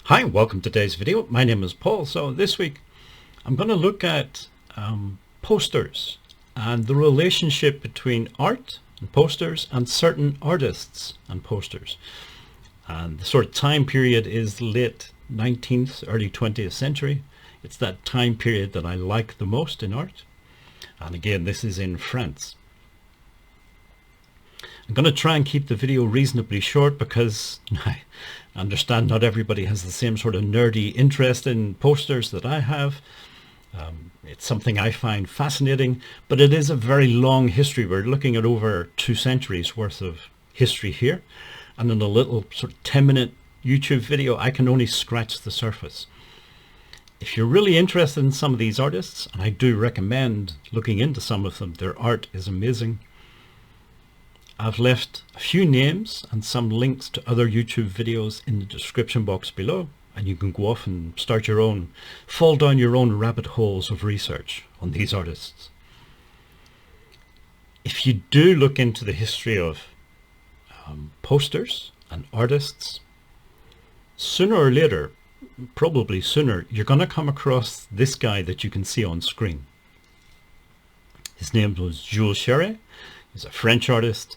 Hi, welcome to today's video. My name is Paul. So this week I'm going to look at posters and the relationship between art and posters and certain artists and posters. And the sort of time period is late 19th, early 20th century. It's that time period that I like the most in art. And again, this is in France. I'm going to try and keep the video reasonably short because I understand not everybody has the same sort of nerdy interest in posters that I have. It's something I find fascinating, but it is a very long history. We're looking at over 2 centuries worth of history here. And in a little sort of 10-minute YouTube video, I can only scratch the surface. If you're really interested in some of these artists, and I do recommend looking into some of them, their art is amazing. I've left a few names and some links to other YouTube videos in the description box below, and you can go off and start your own, fall down your own rabbit holes of research on these artists. If you do look into the history of posters and artists, sooner or later, probably sooner, you're going to come across this guy that you can see on screen. His name was Jules Chéret. He's a French artist.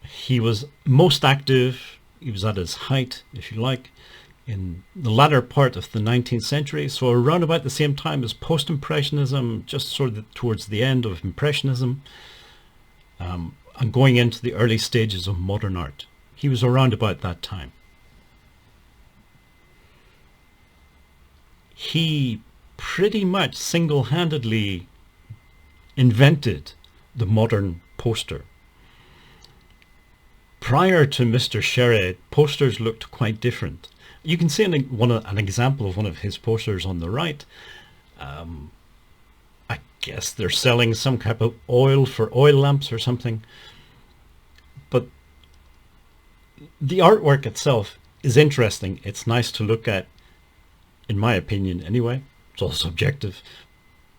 He was most active, he was at his height, if you like, in the latter part of the 19th century, so around about the same time as post-impressionism, just sort of towards the end of impressionism, and going into the early stages of modern art. He was around about that time. He pretty much single-handedly invented the modern poster. Prior to Mr. Chéret, posters looked quite different. You can see an example of one of his posters on the right. I guess they're selling some type of oil for oil lamps or something. But the artwork itself is interesting. It's nice to look at, in my opinion anyway. It's all subjective.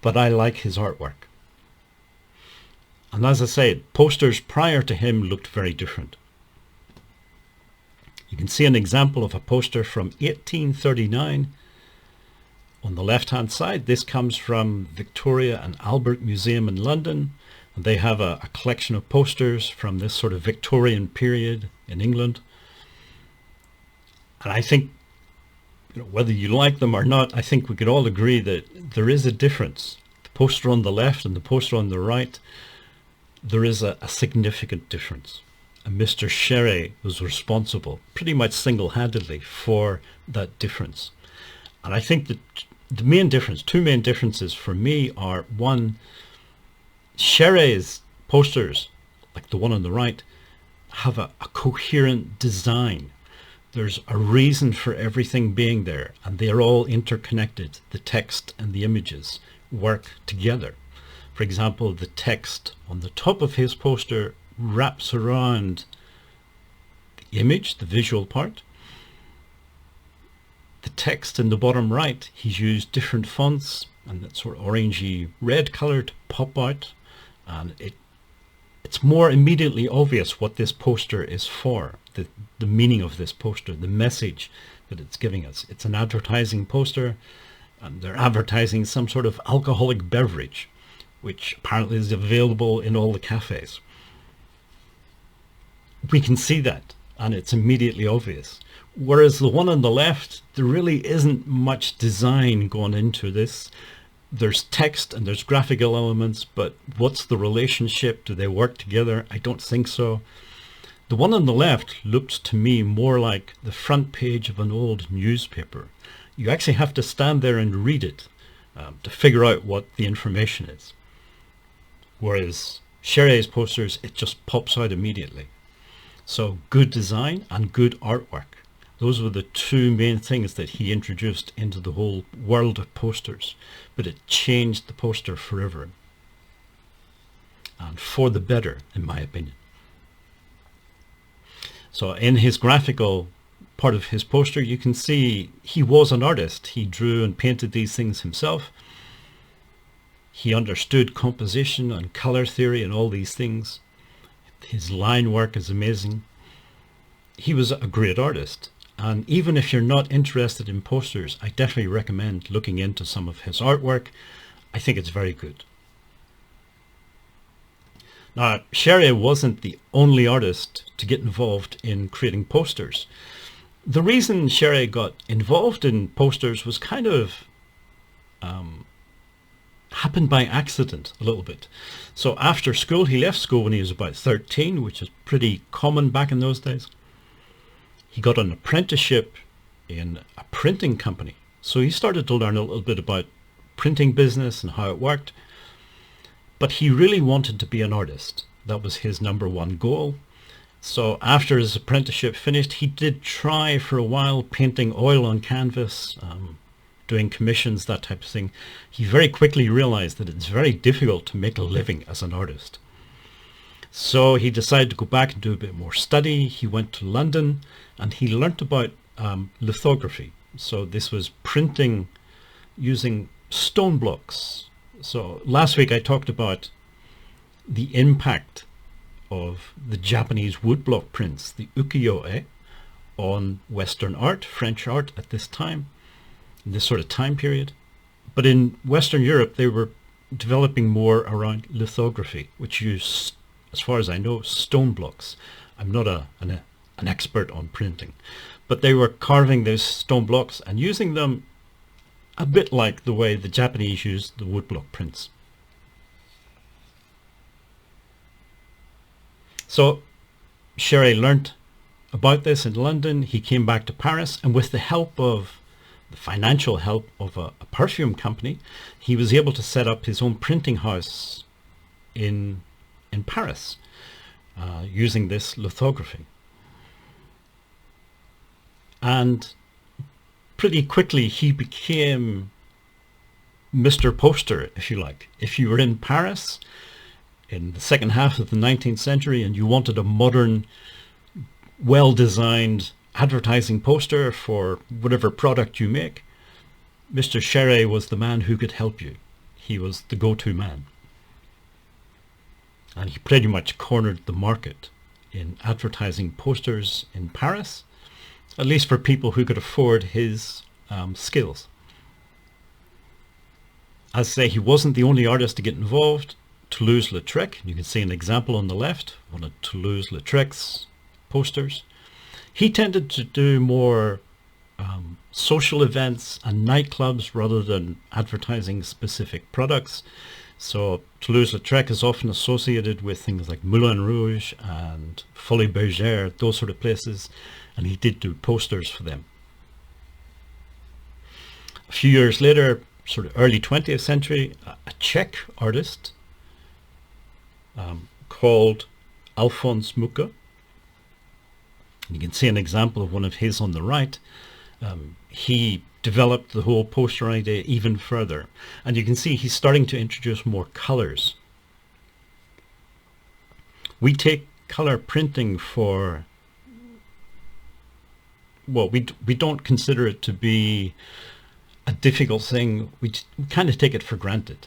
But I like his artwork. And as I say, posters prior to him looked very different. You can see an example of a poster from 1839 on the left hand side. This comes from Victoria and Albert Museum in London. And they have a collection of posters from this sort of Victorian period in England. And I think, whether you like them or not, I think we could all agree that there is a difference. The poster on the left and the poster on the right, there is a significant difference. And Mr. Chéret was responsible pretty much single-handedly for that difference. And I think that the main difference, two main differences for me are, one, Chéret's posters, like the one on the right, have a coherent design. There's a reason for everything being there, and they are all interconnected. The text and the images work together. For example, the text on the top of his poster wraps around the image, the visual part. The text in the bottom right, he's used different fonts and that sort of orangey red color to pop out, and it's more immediately obvious what this poster is for, the meaning of this poster, the message that it's giving us. It's an advertising poster, and they're advertising some sort of alcoholic beverage, which apparently is available in all the cafes. We can see that, and it's immediately obvious. Whereas the one on the left, there really isn't much design going into this. There's text and there's graphical elements, but what's the relationship? Do they work together? I don't think so. The one on the left looks to me more like the front page of an old newspaper. You actually have to stand there and read it to figure out what the information is. Whereas Chéret's posters, it just pops out immediately. So good design and good artwork. Those were the two main things that he introduced into the whole world of posters. But it changed the poster forever. And for the better, in my opinion. So in his graphical part of his poster, you can see he was an artist. He drew and painted these things himself. He understood composition and color theory and all these things. His line work is amazing. He was a great artist, And even if you're not interested in posters, I definitely recommend looking into some of his artwork. I think it's very good. Now, Cheret wasn't the only artist to get involved in creating posters. The reason Cheret got involved in posters was kind of happened by accident a little bit. So after school, he left school when he was about 13, which is pretty common back in those days. He got an apprenticeship in a printing company. So he started to learn a little bit about printing business and how it worked. But he really wanted to be an artist. That was his number one goal. So after his apprenticeship finished, he did try for a while painting oil on canvas, doing commissions, that type of thing. He very quickly realized that it's very difficult to make a living as an artist. So he decided to go back and do a bit more study. He went to London and he learnt about lithography. So this was printing using stone blocks. So last week I talked about the impact of the Japanese woodblock prints, the ukiyo-e, on Western art, French art at this time, in this sort of time period. But in Western Europe, they were developing more around lithography, which used, as far as I know, stone blocks. I'm not an expert on printing, but they were carving those stone blocks and using them a bit like the way the Japanese used the woodblock prints. So Cheret learnt about this in London. He came back to Paris, and with the help of the financial help of a perfume company, he was able to set up his own printing house in Paris using this lithography. And pretty quickly he became Mr. Poster, if you like. If you were in Paris in the second half of the 19th century and you wanted a modern, well-designed advertising poster for whatever product you make, Mr. Cheret was the man who could help you. He was the go-to man. And he pretty much cornered the market in advertising posters in Paris, at least for people who could afford his skills. As I say, he wasn't the only artist to get involved. Toulouse-Lautrec, you can see an example on the left, one of Toulouse-Lautrec's posters. He tended to do more social events and nightclubs rather than advertising specific products. So Toulouse-Lautrec is often associated with things like Moulin Rouge and Folies Bergère, those sort of places, and he did do posters for them. A few years later, sort of early 20th century, a Czech artist called Alfons Mucha. You can see an example of one of his on the right. He developed the whole poster idea even further. And you can see he's starting to introduce more colors. We take color printing for, well, we don't consider it to be a difficult thing. We kind of take it for granted.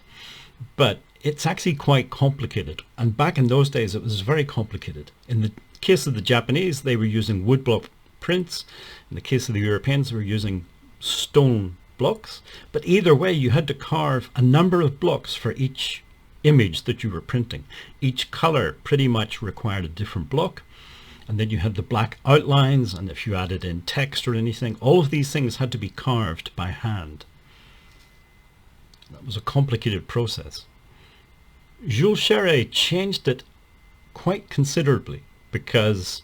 But it's actually quite complicated. And back in those days, it was very complicated. In the case of the Japanese, they were using woodblock prints. In the case of the Europeans, they were using stone blocks. But either way, you had to carve a number of blocks for each image that you were printing. Each color pretty much required a different block. And then you had the black outlines, and if you added in text or anything, all of these things had to be carved by hand. That was a complicated process. Jules Chéret changed it quite considerably, because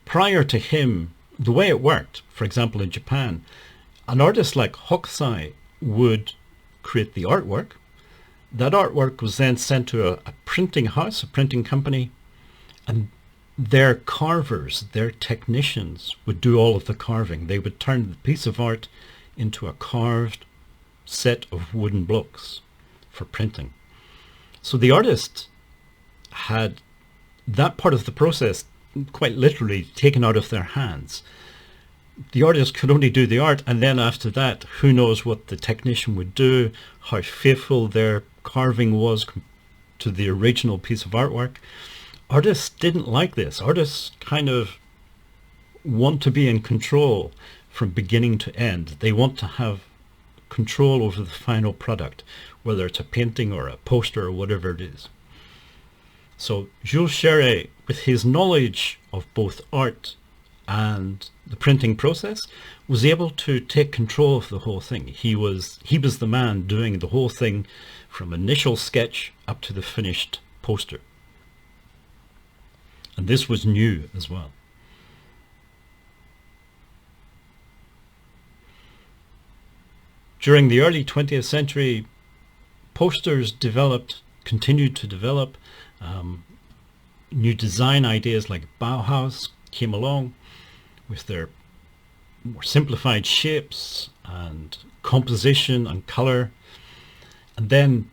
prior to him, the way it worked, for example in Japan, an artist like Hokusai would create the artwork. That artwork was then sent to a printing house, a printing company, and their carvers, their technicians would do all of the carving. They would turn the piece of art into a carved set of wooden blocks for printing. So the artist had that part of the process quite literally taken out of their hands. The artist could only do the art, and then after that, who knows what the technician would do, how faithful their carving was to the original piece of artwork. Artists didn't like this. Artists kind of want to be in control from beginning to end. They want to have control over the final product, whether it's a painting or a poster or whatever it is. So Jules Chéret, with his knowledge of both art and the printing process, was able to take control of the whole thing. He was the man doing the whole thing from initial sketch up to the finished poster. And this was new as well. During the early 20th century, posters continued to develop. New design ideas like Bauhaus came along with their more simplified shapes and composition and color. And then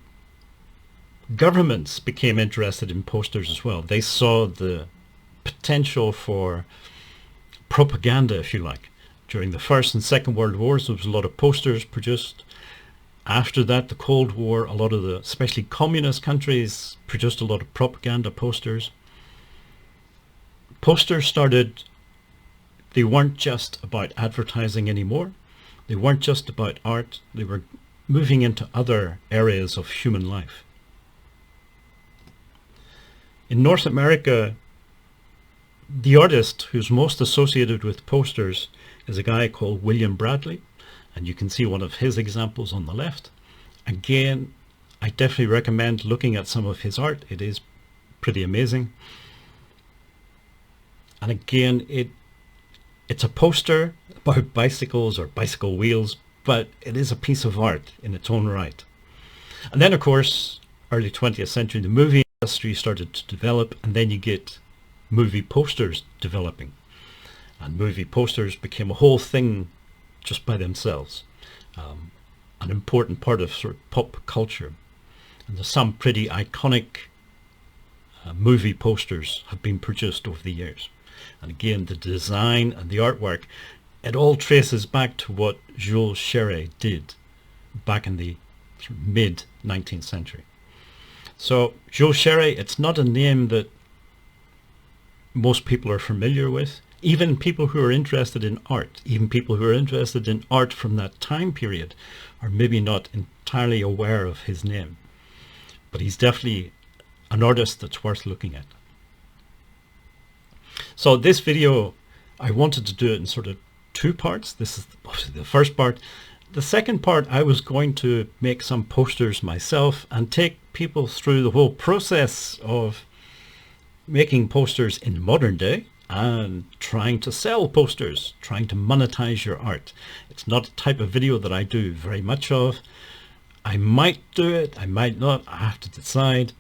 governments became interested in posters as well. They saw the potential for propaganda, if you like. During the First and Second World Wars, there was a lot of posters produced. After that, the Cold War, a lot of the, especially communist countries, produced a lot of propaganda posters. Posters started, they weren't just about advertising anymore. They weren't just about art. They were moving into other areas of human life. In North America, the artist who's most associated with posters is a guy called William Bradley, and you can see one of his examples on the left. Again, I definitely recommend looking at some of his art. It is pretty amazing. And again, it's a poster about bicycles or bicycle wheels, but it is a piece of art in its own right. And then, of course, early 20th century, the movie industry started to develop, and then you get movie posters developing. And movie posters became a whole thing just by themselves, an important part of sort of pop culture. And there's some pretty iconic movie posters have been produced over the years. And again, the design and the artwork, it all traces back to what Jules Chéret did back in the sort of mid-19th century. So Jules Chéret, it's not a name that most people are familiar with. Even people who are interested in art, even people who are interested in art from that time period, are maybe not entirely aware of his name. But he's definitely an artist that's worth looking at. So this video, I wanted to do it in sort of two parts. This is obviously the first part. The second part, I was going to make some posters myself and take people through the whole process of making posters in modern day and trying to sell posters, trying to monetize your art. It's not a type of video that I do very much of. I might do it, I might not, I have to decide.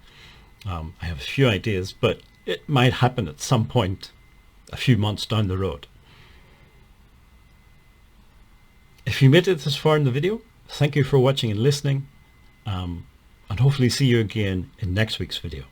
I have a few ideas, but it might happen at some point a few months down the road. If you made it this far in the video, thank you for watching and listening, and hopefully see you again in next week's video.